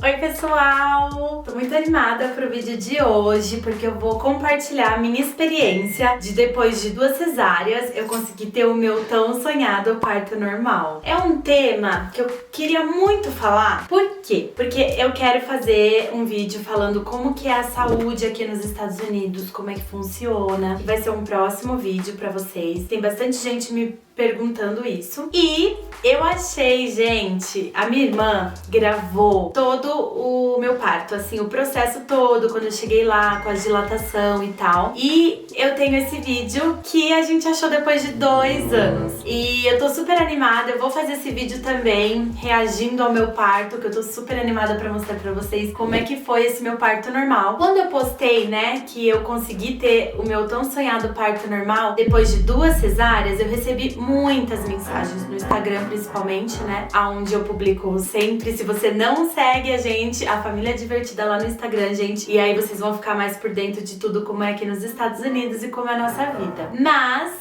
Oi pessoal! Tô muito animada pro vídeo de hoje porque eu vou compartilhar a minha experiência de depois de 2 cesáreas eu consegui ter o meu tão sonhado parto normal. É um tema que eu queria muito falar. Por quê? Porque eu quero fazer um vídeo falando como que é a saúde aqui nos Estados Unidos, como é que funciona. Vai ser um próximo vídeo pra vocês. Tem bastante gente me perguntando isso. E eu achei, gente, a minha irmã gravou todo o meu parto, assim, o processo todo, quando eu cheguei lá, com a dilatação e tal. E eu tenho esse vídeo que a gente achou depois de 2 anos. E eu tô super animada, eu vou fazer esse vídeo também, reagindo ao meu parto, que eu tô super animada pra mostrar pra vocês como é que foi esse meu parto normal. Quando eu postei, né, que eu consegui ter o meu tão sonhado parto normal, depois de 2 cesáreas, eu recebi muitas mensagens no Instagram, principalmente, né? Onde eu publico sempre. Se você não segue a gente, a Família Divertida lá no Instagram, gente. E aí vocês vão ficar mais por dentro de tudo como é aqui nos Estados Unidos e como é a nossa vida. Mas,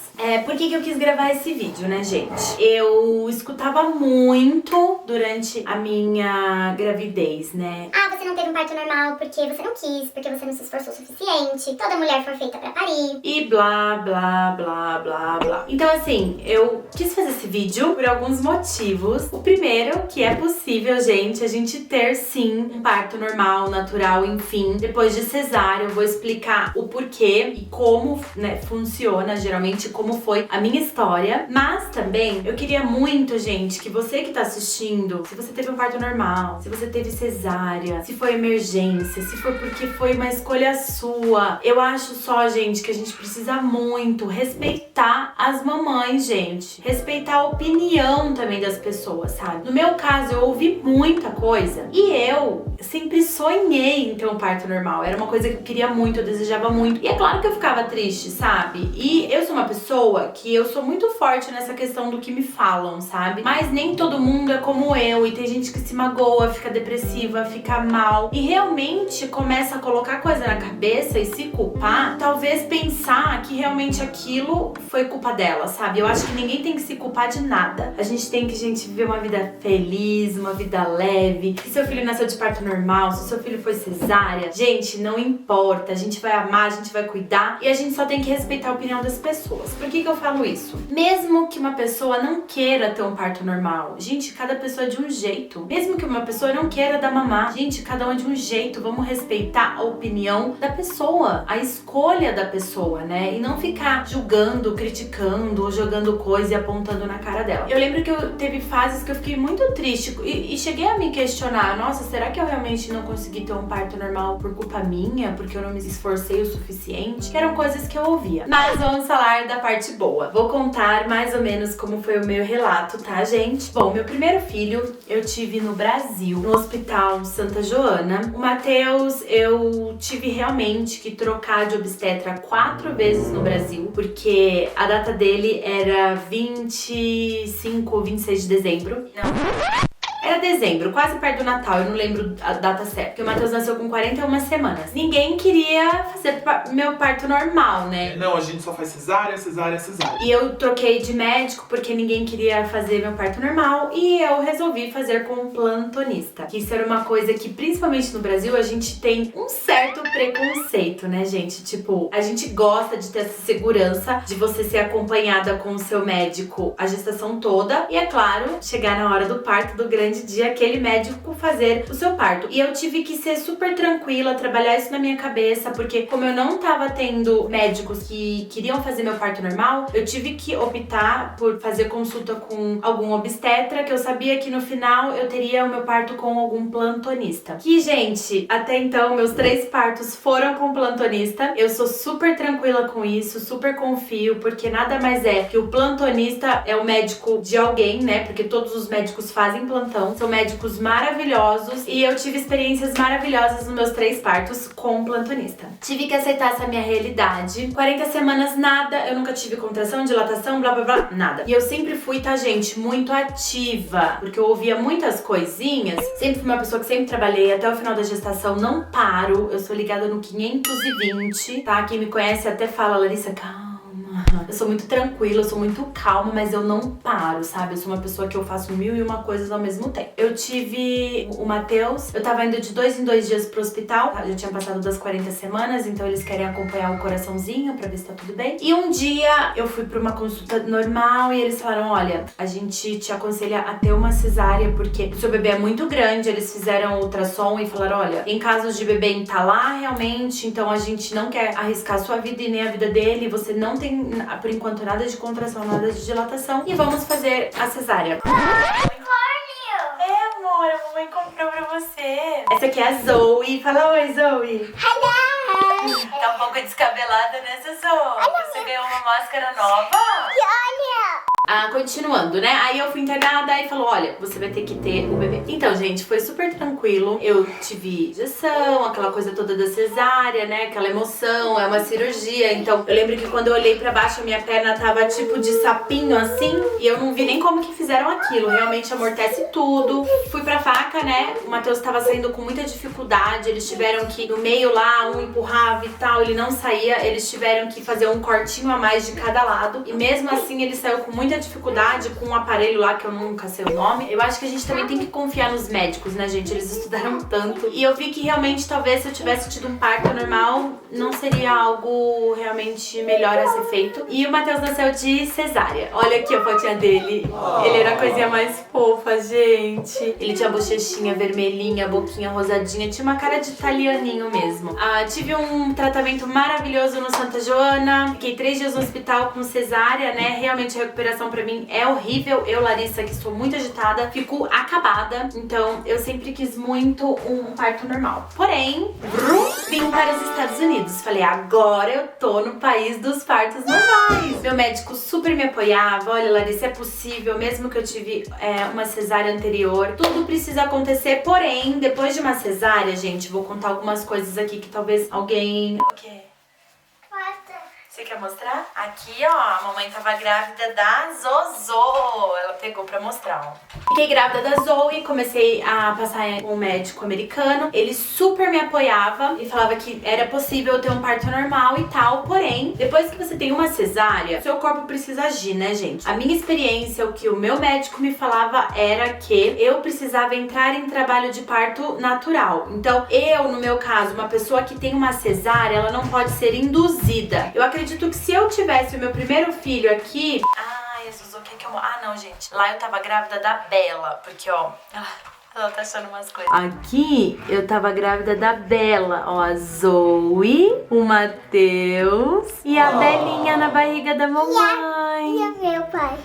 por que eu quis gravar esse vídeo, né, gente? Eu escutava muito durante a minha gravidez, né? Você não teve um parto normal porque você não quis, porque você não se esforçou o suficiente, toda mulher foi feita pra parir. E blá, blá, blá, blá, blá. Então, assim, eu quis fazer esse vídeo por alguns motivos. O primeiro, que é possível, gente, a gente ter, sim, um parto normal, natural, enfim. Depois de cesárea, eu vou explicar o porquê e como, né, funciona, geralmente, como foi a minha história. Mas também, eu queria muito, gente, que você que tá assistindo, se você teve um parto normal, se você teve cesárea, se foi emergência, se foi porque foi uma escolha sua, eu acho só, gente, que a gente precisa muito respeitar as mamães, gente. Respeitar a opinião também das pessoas, sabe? No meu caso, eu ouvi muita coisa e eu sempre sonhei em ter um parto normal. Era uma coisa que eu queria muito, eu desejava muito. E é claro que eu ficava triste, sabe? E eu sou uma pessoa que eu sou muito forte nessa questão do que me falam, sabe? Mas nem todo mundo é como eu. E tem gente que se magoa, fica depressiva, fica mal. E realmente começa a colocar coisa na cabeça e se culpar. Talvez pensar que realmente aquilo foi culpa dela, sabe? Eu acho que ninguém tem que se culpar de nada. A gente tem que, gente, viver uma vida feliz, uma vida leve. Se seu filho nasceu de parto normal, se seu filho foi cesárea, gente, não importa. A gente vai amar, a gente vai cuidar e a gente só tem que respeitar a opinião das pessoas. Por que eu falo isso? Mesmo que uma pessoa não queira ter um parto normal, gente, cada pessoa é de um jeito. Mesmo que uma pessoa não queira dar mamar, gente, cada um é de um jeito. Vamos respeitar a opinião da pessoa, a escolha da pessoa, né? E não ficar julgando, criticando, jogando coisa e apontando na cara dela. Eu lembro que eu teve fases que eu fiquei muito triste e cheguei a me questionar, nossa, será que eu realmente não consegui ter um parto normal por culpa minha? Porque eu não me esforcei o suficiente? Que eram coisas que eu ouvia. Mas vamos falar da parte boa. Vou contar mais ou menos como foi o meu relato, tá, gente? Bom, meu primeiro filho eu tive no Brasil, no Hospital Santa Joana. O Matheus, eu tive realmente que trocar de obstetra 4 vezes no Brasil, porque a data dele era 25, 26 de dezembro. Não. Era dezembro, quase perto do Natal, eu não lembro a data certa. Porque o Matheus nasceu com 41 semanas. Ninguém queria fazer meu parto normal, né? Não, a gente só faz cesárea, cesárea, cesárea. E eu troquei de médico porque ninguém queria fazer meu parto normal. E eu resolvi fazer com um plantonista. Que isso era uma coisa que, principalmente no Brasil, a gente tem um certo preconceito, né, gente? Tipo, a gente gosta de ter essa segurança de você ser acompanhada com o seu médico a gestação toda. E, é claro, chegar na hora do parto, do grande dia, aquele médico fazer o seu parto. E eu tive que ser super tranquila, trabalhar isso na minha cabeça, porque como eu não tava tendo médicos que queriam fazer meu parto normal, eu tive que optar por fazer consulta com algum obstetra, que eu sabia que no final eu teria o meu parto com algum plantonista. Que, gente, até então meus 3 partos foram com plantonista. Eu sou super tranquila com isso, super confio, porque nada mais é que o plantonista é o médico de alguém, né? Porque todos os médicos fazem plantão. São médicos maravilhosos e eu tive experiências maravilhosas nos meus 3 partos com plantonista. Tive que aceitar essa minha realidade. 40 semanas, nada. Eu nunca tive contração, dilatação, blá blá blá, nada. E eu sempre fui, tá, gente, muito ativa, porque eu ouvia muitas coisinhas. Sempre fui uma pessoa que sempre trabalhei até o final da gestação, não paro. Eu sou ligada no 520, tá? Quem me conhece até fala, Larissa, calma. Eu sou muito tranquila, eu sou muito calma, mas eu não paro, sabe? Eu sou uma pessoa que eu faço 1001 coisas ao mesmo tempo. Eu tive o Matheus, eu tava indo de 2 em 2 dias pro hospital, já tinha passado das 40 semanas, então eles querem acompanhar o coraçãozinho pra ver se tá tudo bem. E um dia eu fui pra uma consulta normal e eles falaram, olha, a gente te aconselha a ter uma cesárea porque o seu bebê é muito grande, eles fizeram ultrassom e falaram, olha, em casos de bebê entalar realmente, então a gente não quer arriscar a sua vida e nem a vida dele, você não tem, por enquanto, nada de contração, nada de dilatação e vamos fazer a cesárea. É, amor, a mamãe comprou pra você. Essa aqui é a Zoe. Fala oi, Zoe. Hello! Tá um pouco descabelada, né, Zoe? Você ganhou uma máscara nova? Olha! Continuando, né? Aí eu fui internada e falou, olha, você vai ter que ter o bebê. Então, gente, foi super tranquilo. Eu tive injeção, aquela coisa toda da cesárea, né? Aquela emoção, é uma cirurgia. Então, eu lembro que quando eu olhei pra baixo, a minha perna tava tipo de sapinho, assim. E eu não vi nem como que fizeram aquilo. Realmente amortece tudo. Fui pra faca, né? O Matheus tava saindo com muita dificuldade. Eles tiveram que, no meio lá, um empurrava e tal. Ele não saía. Eles tiveram que fazer um cortinho a mais de cada lado. E mesmo assim, ele saiu com muita dificuldade com um aparelho lá que eu nunca sei o nome. Eu acho que a gente também tem que confiar nos médicos, né, gente? Eles estudaram tanto. E eu vi que realmente, talvez, se eu tivesse tido um parto normal, não seria algo realmente melhor a ser feito. E o Matheus nasceu de cesárea. Olha aqui a fotinha dele. Ele era a coisinha mais fofa, gente. Ele tinha a bochechinha vermelhinha, a boquinha rosadinha. Tinha uma cara de italianinho mesmo. Tive um tratamento maravilhoso no Santa Joana. Fiquei 3 dias no hospital com cesárea, né? Realmente a recuperação pra mim é horrível. Eu, Larissa, que sou muito agitada, fico acabada. Então, eu sempre quis muito um parto normal. Porém, vim para os Estados Unidos. Falei, agora eu tô no país dos partos normais. Meu médico super me apoiava. Olha, Larissa, é possível, mesmo que eu tive uma cesárea anterior. Tudo precisa acontecer. Porém, depois de uma cesárea, gente, vou contar algumas coisas aqui que talvez alguém... O quê? Você quer mostrar? Aqui, ó, a mamãe tava grávida da Zozo. Ela pegou pra mostrar, ó. Fiquei grávida da Zoe, comecei a passar com um médico americano. Ele super me apoiava e falava que era possível ter um parto normal e tal. Porém, depois que você tem uma cesárea, seu corpo precisa agir, né, gente? A minha experiência, o que o meu médico me falava era que eu precisava entrar em trabalho de parto natural. Então, no meu caso, uma pessoa que tem uma cesárea, ela não pode ser induzida. Eu acredito que se eu tivesse o meu primeiro filho aqui... Jesus, o que que eu... não, gente. Lá eu tava grávida da Bela, porque, ó... Ela tá achando umas coisas. Aqui eu tava grávida da Bela, ó, a Zoe, o Matheus e a Belinha na barriga da mamãe. E o meu pai?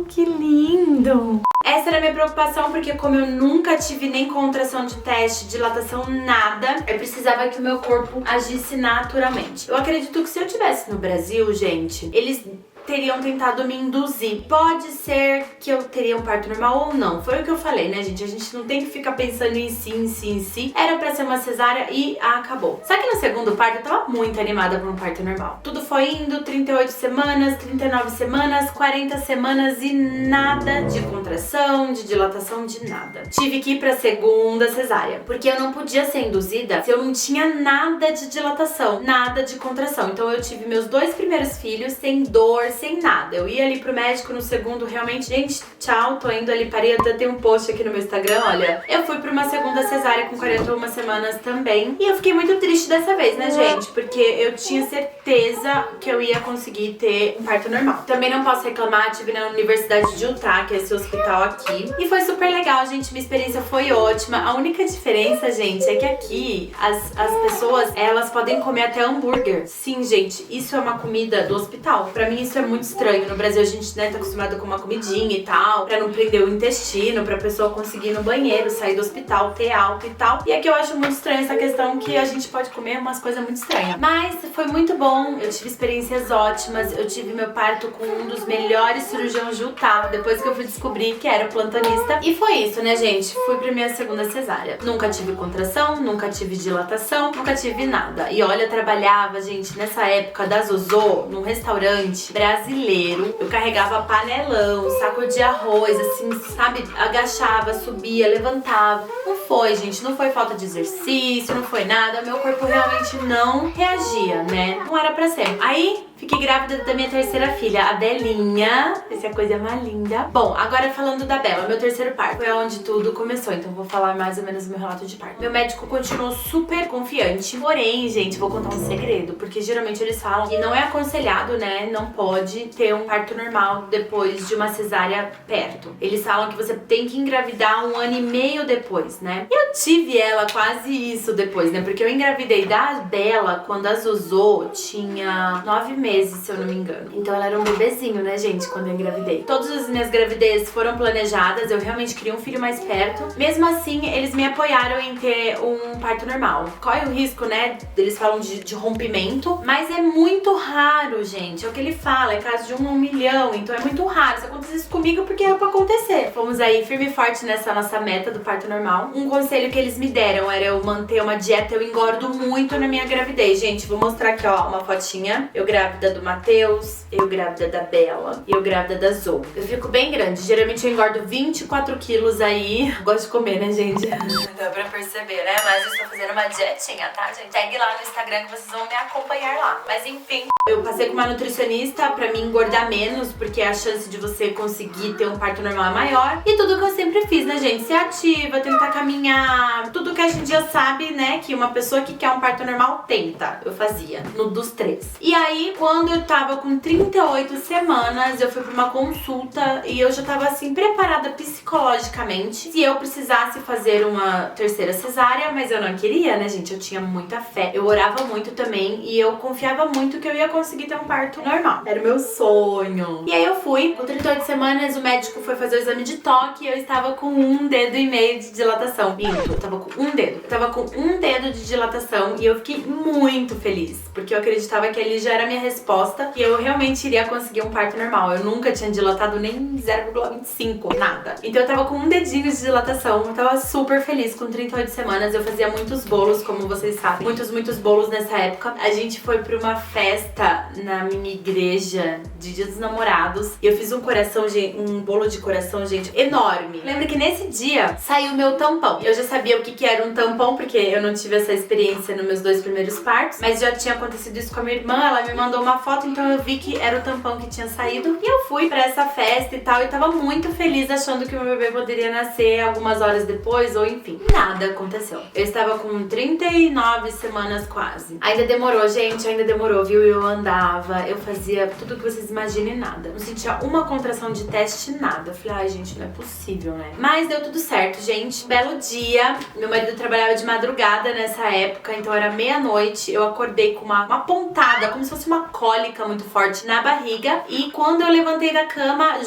Que lindo! Essa era a minha preocupação, porque como eu nunca tive nem contração de teste, dilatação, nada, eu precisava que o meu corpo agisse naturalmente. Eu acredito que se eu tivesse no Brasil, gente, eles teriam tentado me induzir. Pode ser que eu teria um parto normal ou não. Foi o que eu falei, né, gente? A gente não tem que ficar pensando em si. Era pra ser uma cesárea e acabou. Só que no segundo parto eu tava muito animada por um parto normal. Tudo foi indo, 38 semanas, 39 semanas, 40 semanas e nada de contração, de dilatação, de nada. Tive que ir pra segunda cesárea, porque eu não podia ser induzida se eu não tinha nada de dilatação, nada de contração. Então eu tive meus 2 primeiros filhos sem dor, sem nada. Eu ia ali pro médico no segundo, realmente, gente, tchau, tô indo ali, parei, até tem um post aqui no meu Instagram, olha. Eu fui pra uma segunda cesárea com 41 semanas também. E eu fiquei muito triste dessa vez, né, gente? Porque eu tinha certeza que eu ia conseguir ter um parto normal. Também não posso reclamar, tive na Universidade de Utah, que é esse hospital aqui. E foi super legal, gente, minha experiência foi ótima. A única diferença, gente, é que aqui as pessoas, elas podem comer até hambúrguer. Sim, gente, isso é uma comida do hospital. Pra mim, isso é muito estranho. No Brasil a gente, né, tá acostumado com uma comidinha e tal, pra não prender o intestino, pra pessoa conseguir ir no banheiro, sair do hospital, ter alta e tal. E aqui eu acho muito estranho essa questão que a gente pode comer umas coisas muito estranhas. Mas foi muito bom, eu tive experiências ótimas, eu tive meu parto com um dos melhores cirurgiões de Utah, depois que eu fui descobrir que era plantonista. E foi isso, né, gente? Fui pra minha segunda cesárea. Nunca tive contração, nunca tive dilatação, nunca tive nada. E olha, eu trabalhava, gente, nessa época da Zozo, num restaurante brasileiro. Eu carregava panelão, saco de arroz, assim, sabe? Agachava, subia, levantava. Não foi, gente, não foi falta de exercício, não foi nada. Meu corpo realmente não reagia, né? Não era pra ser. Aí Fiquei grávida da minha terceira filha, a Belinha. Essa coisa é mais linda. Bom, agora falando da Bela, meu terceiro parto. Foi onde tudo começou, então vou falar mais ou menos o meu relato de parto. Meu médico continuou super confiante. Porém, gente, vou contar um segredo. Porque geralmente eles falam que não é aconselhado, né? Não pode ter um parto normal depois de uma cesárea perto. Eles falam que você tem que engravidar 1 ano e meio depois, né? E eu tive ela quase isso depois, né? Porque eu engravidei da Bela quando a Zozô tinha 9 meses, se eu não me engano. Então ela era um bebezinho, né, gente, quando eu engravidei. Todas as minhas gravidezes foram planejadas, eu realmente queria um filho mais perto. Mesmo assim, eles me apoiaram em ter um parto normal. Corre o risco, né? Eles falam de rompimento, mas é muito raro, gente. É o que ele fala, é caso de 1 a 1 milhão, então é muito raro. Se acontecesse comigo, porque era pra acontecer. Fomos aí firme e forte nessa nossa meta do parto normal. Um conselho que eles me deram era eu manter uma dieta, eu engordo muito na minha gravidez. Gente, vou mostrar aqui, ó, uma fotinha. Eu grávida do Matheus, eu grávida da Bela e eu grávida da Zoe. Eu fico bem grande, geralmente eu engordo 24 quilos aí. Gosto de comer, né, gente? Dá pra perceber, né? Mas eu estou fazendo uma dietinha, tá, gente? Segue lá no Instagram que vocês vão me acompanhar lá. Mas enfim, eu passei com uma nutricionista pra me engordar menos, porque a chance de você conseguir ter um parto normal é maior. E tudo que eu sempre fiz, né, gente? Ser ativa, tentar caminhar, tudo que a gente já sabe, né, que uma pessoa que quer um parto normal tenta. Eu fazia, no dos 3. E aí, quando eu tava com 38 semanas, eu fui pra uma consulta e eu já tava, assim, preparada psicologicamente se eu precisasse fazer uma terceira cesárea, mas eu não queria, né, gente? Eu tinha muita fé. Eu orava muito também e eu confiava muito que eu ia conseguir ter um parto normal. Era o meu sonho. E aí eu fui. Com 38 semanas, o médico foi fazer o exame de toque e eu estava com 1,5 dedo de dilatação. Minto, eu tava com 1 dedo. Eu tava com 1 dedo de dilatação e eu fiquei muito feliz, porque eu acreditava que ali já era a minha resposta e eu realmente iria conseguir um parto normal. Eu nunca tinha dilatado nem 0,25, nada. Então eu tava com 1 dedinho de dilatação. Eu tava super feliz com 38 semanas. Eu fazia muitos bolos, como vocês sabem. Muitos bolos nessa época. A gente foi pra uma festa na minha igreja de Dia dos Namorados. E eu fiz um coração, um bolo de coração, gente, enorme. Lembra que nesse dia saiu meu tampão. Eu já sabia o que era um tampão, porque eu não tive essa experiência nos meus 2 primeiros partos, mas já tinha acontecido isso com a minha irmã. Ela me mandou uma foto, então eu vi que era o tampão que tinha saído. E eu fui pra essa festa e tal, e tava muito feliz achando que o meu bebê poderia nascer algumas horas depois, ou enfim. Nada aconteceu. Eu estava com 39 semanas quase. Ainda demorou, gente, ainda demorou, viu? Eu andava, eu fazia tudo que vocês imaginem, nada. Não sentia uma contração de teste, nada. Eu falei, ai, gente, não é possível, né? Mas deu tudo certo, gente. Belo dia. Meu marido trabalhava de madrugada nessa época, então era meia-noite. Eu acordei com uma pontada, como se fosse uma cólica muito forte na barriga. E quando eu levantei da cama,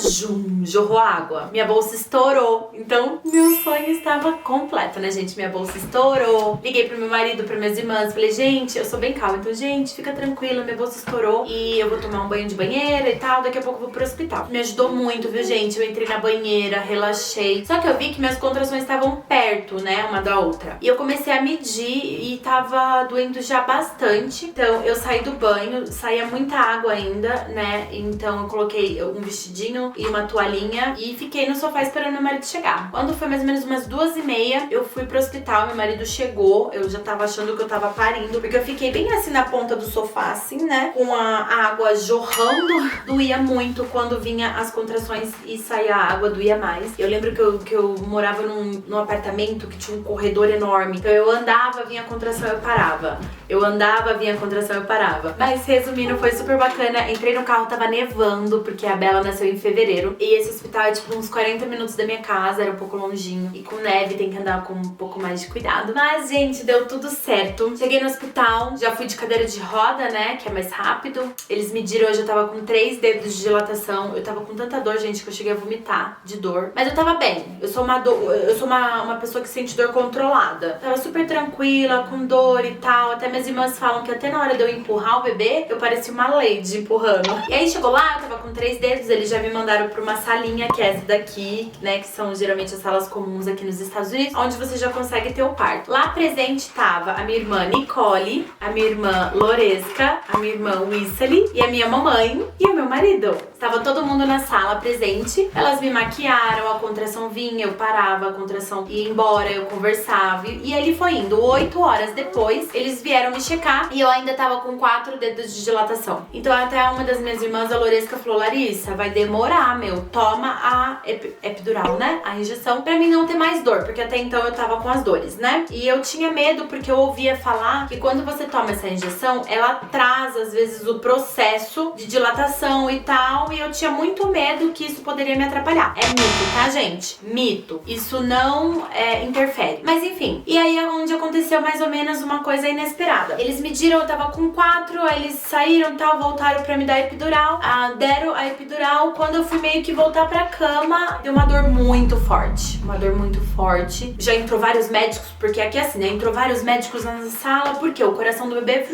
jorrou água. Minha bolsa estourou. Então, meu sonho estava completo, né, gente? Minha bolsa estourou. Liguei pro meu marido, para minhas irmãs. Falei, gente, eu sou bem calma. Então, gente, fica tranquila. Minha bolsa estourou. E eu vou tomar um banho de banheira e tal. Daqui a pouco eu vou pro hospital. Me ajudou muito, viu, gente? Eu entrei na banheira, relaxei. Só que eu vi que minhas contrações estavam perto, né, uma da outra. E eu comecei a medir e tava doendo já bastante. Então, eu saí do banho, saía muita água ainda, né? Então, eu coloquei um vestidinho e uma toalhinha e fiquei no sofá esperando meu marido chegar. Quando foi mais ou menos umas 2h30, eu fui pro hospital, meu marido chegou. Eu já tava achando que eu tava parindo, porque eu fiquei bem assim na ponta do sofá, assim, né? Com a água jorrando. Doía muito quando vinha as contrações e saía a água, doía mais. Eu lembro que eu morava num apartamento que tinha um corredor enorme. Então eu andava, vinha a contração, eu parava. Eu andava, vinha a contração, eu parava. Mas resumindo, foi super bacana. Entrei no carro, tava nevando, porque a Bela nasceu em fevereiro. E esse hospital é tipo uns 40 minutos da minha casa, era um pouco longinho. E com neve tem que andar com um pouco mais de cuidado. Mas, gente, deu tudo certo. Cheguei no hospital, já fui de cadeira de roda, né, que é mais rápido. Eles mediram, eu já tava com 3 dedos de dilatação. Eu tava com tanta dor, gente, que eu cheguei a vomitar de dor. Mas eu tava bem. Eu sou uma pessoa que sente dor controlada. Tava super tranquila, com dor e tal. Até minhas irmãs falam que até na hora de eu empurrar o bebê, eu parecia uma lady empurrando. E aí chegou lá, eu tava com 3 dedos, eles já me mandaram pra uma salinha, que é essa daqui, né, que são geralmente as salas comuns aqui nos Estados Unidos, onde você já consegue ter o parto. Lá presente tava a minha irmã Nicole, a minha irmã Loresca, a minha irmã Wissely e a minha mamãe e o meu marido. tava todo mundo na sala presente, elas me maquiaram, a contração vinha, eu parava, a contração ia embora, eu conversava, e ele foi indo. 8 horas depois, eles vieram me checar e eu ainda tava com 4 dedos de dilatação. Então até uma das minhas irmãs, a Loresca, falou: Larissa, vai demorar, meu, toma a epidural, né, a injeção, pra mim não ter mais dor, porque até então eu tava com as dores, né, e eu tinha medo porque eu ouvia falar que quando você toma essa injeção, ela traz às vezes o processo de dilatação e tal, e eu tinha muito medo que isso poderia me atrapalhar. É mito, tá, gente? Mito. Isso não interfere. Mas enfim, e aí é onde aconteceu mais ou menos uma coisa inesperada. Eles mediram, eu tava com 4, aí eles saíram e tal, voltaram pra me dar a epidural, deram a epidural. Quando eu fui meio que voltar pra cama, deu uma dor muito forte. Uma dor muito forte. Já entrou vários médicos, porque aqui é assim, né? Entrou vários médicos na sala, porque o coração do bebê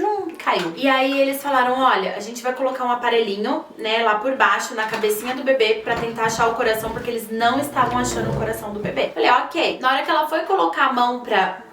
caiu. E aí eles falaram: olha, a gente vai colocar um aparelhinho, né, lá por baixo, na cabecinha do bebê, pra tentar achar o coração, porque eles não estavam achando o coração do bebê. Falei: ok. Na hora que ela foi colocar a mão pra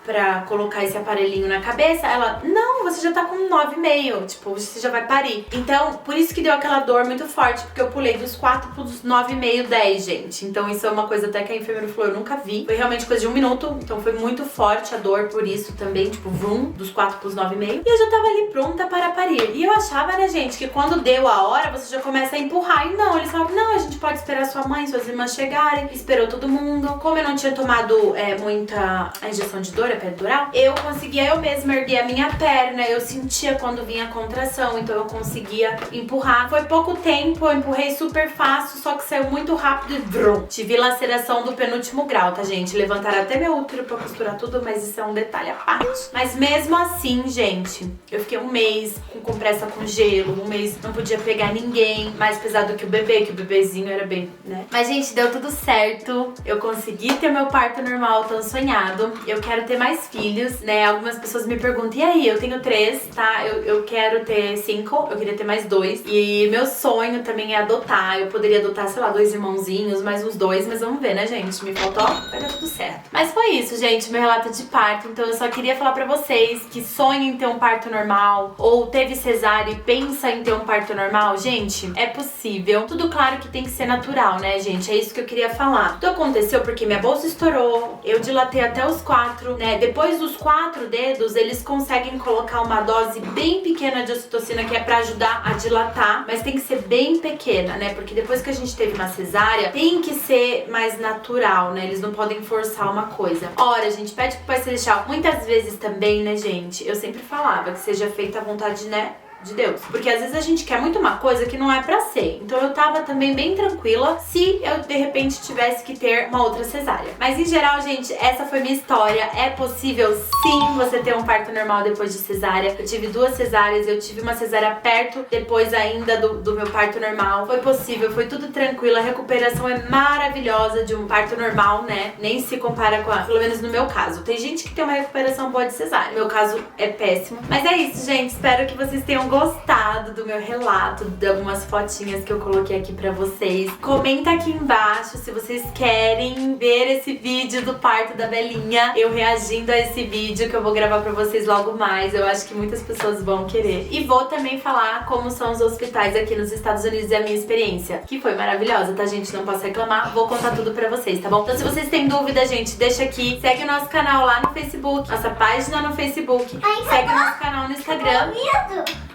colocar esse aparelhinho na cabeça, ela: não, você já tá com 9,5, tipo, você já vai parir. Então, por isso que deu aquela dor muito forte, porque eu pulei dos 4 pros 9,5, 10, gente. Então isso é uma coisa até que a enfermeira falou: eu nunca vi. Foi realmente coisa de 1 minuto, então foi muito forte a dor, por isso também, tipo, vrum, dos 4 pros 9,5. E eu já tava ali pronta para parir. E eu achava, né, gente, que quando deu a hora, você já começa a empurrar. E não, eles falavam: não, a gente pode esperar sua mãe, suas irmãs chegarem. Esperou todo mundo. Como eu não tinha tomado muita a injeção de dor, epidural, eu conseguia eu mesma erguer a minha perna, eu sentia quando vinha a contração, então eu conseguia empurrar. Foi pouco tempo, eu empurrei super fácil, só que saiu muito rápido e vrum. Tive laceração do penúltimo grau, tá, gente? Levantaram até meu útero pra costurar tudo, mas isso é um detalhe à parte. Mas mesmo assim, gente, eu fiquei 1 mês com compressa com gelo, 1 mês não podia pegar ninguém, mais pesado que o bebê, que o bebezinho era bem, né? Mas, gente, deu tudo certo. Eu consegui ter meu parto normal tão sonhado. Eu quero ter mais filhos, né? Algumas pessoas me perguntam: e aí, eu tenho 3, tá? Eu quero ter 5, eu queria ter mais 2. E meu sonho também é adotar. Eu poderia adotar, sei lá, 2 irmãozinhos, mais uns 2, mas vamos ver, né, gente? Me faltou, vai dar tudo certo. Mas foi isso, gente, meu relato de parto. Então eu só queria falar pra vocês que sonham em ter um parto normal, ou teve cesárea e pensa em ter um parto normal. Gente, é possível. Tudo claro que tem que ser natural, né, gente? É isso que eu queria falar. Tudo aconteceu porque minha bolsa estourou, eu dilatei até os 4, né? Depois dos 4 dedos, eles conseguem colocar uma dose bem pequena de ocitocina, que é pra ajudar a dilatar, mas tem que ser bem pequena, né? Porque depois que a gente teve uma cesárea, tem que ser mais natural, né? Eles não podem forçar uma coisa. Ora, a gente pede pro Pai Celestial. Muitas vezes também, né, gente? Eu sempre falava que seja feita a vontade, né, de Deus. Porque às vezes a gente quer muito uma coisa que não é pra ser. Então eu tava também bem tranquila se eu de repente tivesse que ter uma outra cesárea. Mas em geral, gente, essa foi minha história. É possível sim você ter um parto normal depois de cesárea. Eu tive 2 cesáreas, eu tive uma cesárea perto depois ainda do meu parto normal. Foi possível, foi tudo tranquilo. A recuperação é maravilhosa de um parto normal, né? Nem se compara com pelo menos no meu caso. Tem gente que tem uma recuperação boa de cesárea. No meu caso é péssimo. Mas é isso, gente. Espero que vocês tenham gostado do meu relato, de algumas fotinhas que eu coloquei aqui pra vocês. Comenta aqui embaixo se vocês querem ver esse vídeo do parto da Belinha, eu reagindo a esse vídeo que eu vou gravar pra vocês logo mais. Eu acho que muitas pessoas vão querer. E vou também falar como são os hospitais aqui nos Estados Unidos e a minha experiência, que foi maravilhosa, tá, gente? Não posso reclamar. Vou contar tudo pra vocês, tá bom? Então se vocês têm dúvida, gente, deixa aqui. Segue o nosso canal lá no Facebook, nossa página no Facebook. Segue o nosso canal no Instagram.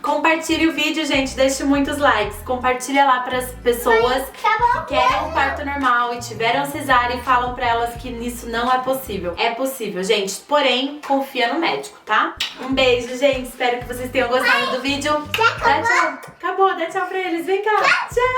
Compartilhe o vídeo, gente, deixe muitos likes. Compartilha lá para as pessoas que querem um parto normal e tiveram cesárea e falam pra elas que nisso não é possível. É possível, gente, porém, confia no médico, tá? Um beijo, gente, espero que vocês tenham gostado do vídeo. Dá tchau. Acabou, dá tchau pra eles, vem cá. Tchau.